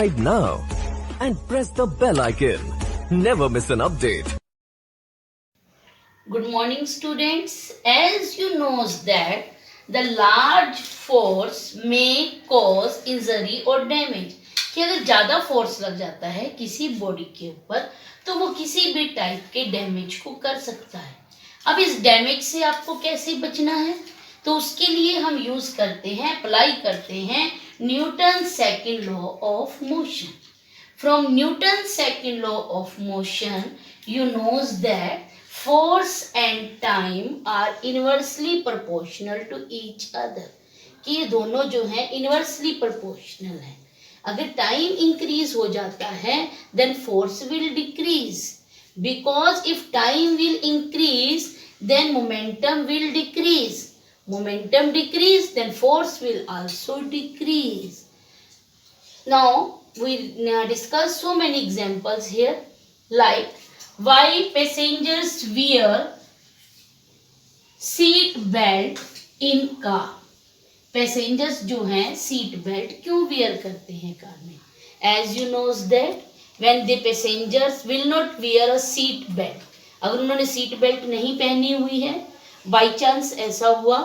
subscribe now and press the bell icon. Never miss an update. Good morning, students. As you know that the large force may cause injury or damage. कि अगर ज़्यादा force लग जाता है किसी body के ऊपर तो वो किसी भी टाइप के डैमेज को कर सकता है. अब इस डैमेज से आपको कैसे बचना है, तो उसके लिए हम यूज करते हैं, अप्लाई करते हैं Newton second law of motion. From Newton second law of motion you knows that force and time are inversely proportional to each other. कि ये दोनों जो है inversely proportional है. अगर टाइम इंक्रीज हो जाता है then force will decrease, because if time will increase then momentum will decrease. Momentum decrease then force will also decrease. Now we discuss so many examples here, like why passengers wear seat belt in car. Passengers जो हैं seat belt क्यों where करते हैं car में? As you knows that when the passengers will not wear a seat belt, अगर उन्होंने seat belt नहीं पहनी हुई है, बाई चांस ऐसा हुआ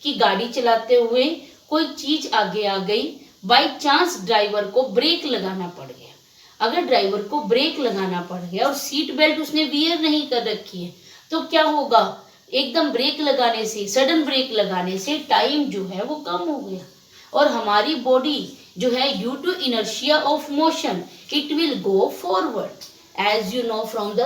कि गाड़ी चलाते हुए कोई चीज आगे आ गई, बाई चांस ड्राइवर को ब्रेक लगाना पड़ गया. अगर ड्राइवर को ब्रेक लगाना पड़ गया और सीट बेल्ट उसने वियर नहीं कर रखी है तो क्या होगा? एकदम ब्रेक लगाने से, सडन ब्रेक लगाने से टाइम जो है वो कम हो गया और हमारी बॉडी जो है due to inertia of motion it will go forward. As you know from the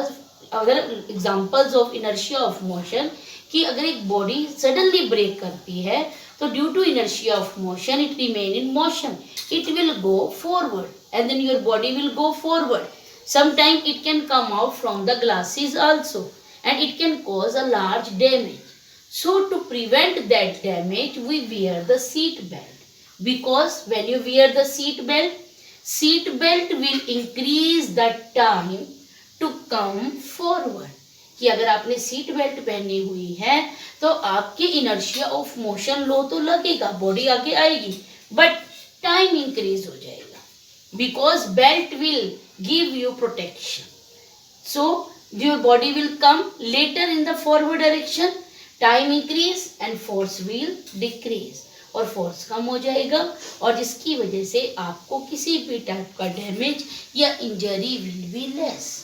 other examples of inertia of motion कि अगर एक बॉडी सडनली ब्रेक करती है तो due to inertia of motion it remain in motion, it will go forward and then your body will go forward. Sometime it can come out from the glasses also and it can cause a large damage. So to prevent that damage we wear the seat belt, because when you wear the seat belt will increase the time to come forward. कि अगर आपने seat belt पहनी हुई है तो आपके inertia of motion लो तो लगेगा, बॉडी आगे आएगी, बट टाइम इंक्रीज हो जाएगा because belt will give you protection. So your body will come later in the forward direction, time increase and force will decrease, और फोर्स कम हो जाएगा और जिसकी वजह से आपको किसी भी टाइप का डैमेज या injury will be less.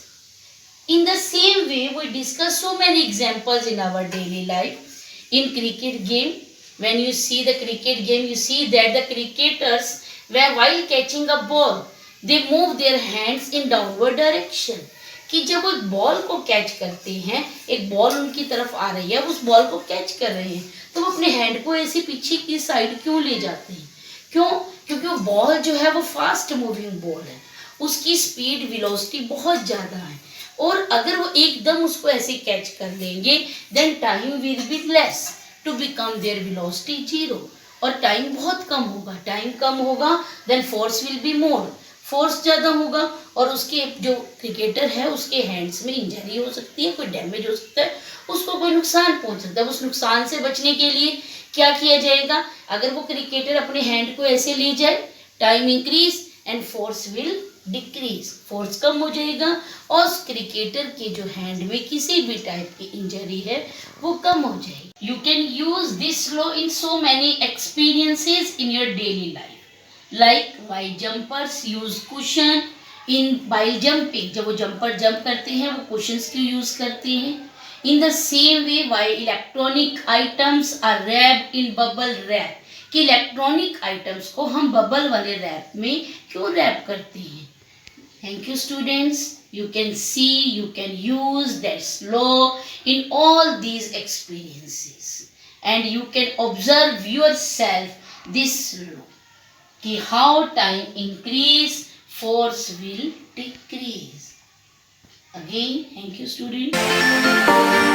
In the same way, we discuss so many examples in our daily life. In cricket game, when you see the cricket game, you see that the cricketers, while catching a ball, they move their hands in downward direction. कि जब वो ball को catch करते हैं, एक ball उनकी तरफ आ रही है, उस बॉल को कैच कर रहे हैं, तो वो अपने हैंड को ऐसे पीछे की साइड क्यों ले जाते हैं? क्यों? क्योंकि वो बॉल जो है वो फास्ट मूविंग बॉल है, उसकी स्पीड वेलोसिटी बहुत ज़्यादा है और अगर वो एकदम उसको ऐसे कैच कर लेंगे then time will be less to become their velocity zero, और टाइम बहुत कम होगा. टाइम कम होगा then force will be more, force ज़्यादा होगा और उसके जो क्रिकेटर है उसके हैंड्स में इंजरी हो सकती है, कोई डैमेज हो सकता है, उसको कोई नुकसान पहुंच सकता है. उस नुकसान से बचने के लिए क्या किया जाएगा? अगर वो क्रिकेटर अपने हैंड को ऐसे ले जाए, time increase and force will decrease, force कम हो जाएगा और क्रिकेटर के जो हैंड में किसी भी टाइप की इंजरी है वो कम हो जाएगी. You can use this law in so many experiences in your daily life, like while jumpers use cushion in while jumping. जब वो जंपर जंप करते हैं वो कुशंस क्यों यूज करते हैं? In the same way while electronic items are wrapped in bubble wrap, कि electronic items को हम बबल वाले रैप में क्यों रैप करते हैं? Thank you, students. You can see, you can use that law in all these experiences and you can observe yourself this law कि how time increase, force will decrease. Again, thank you, students.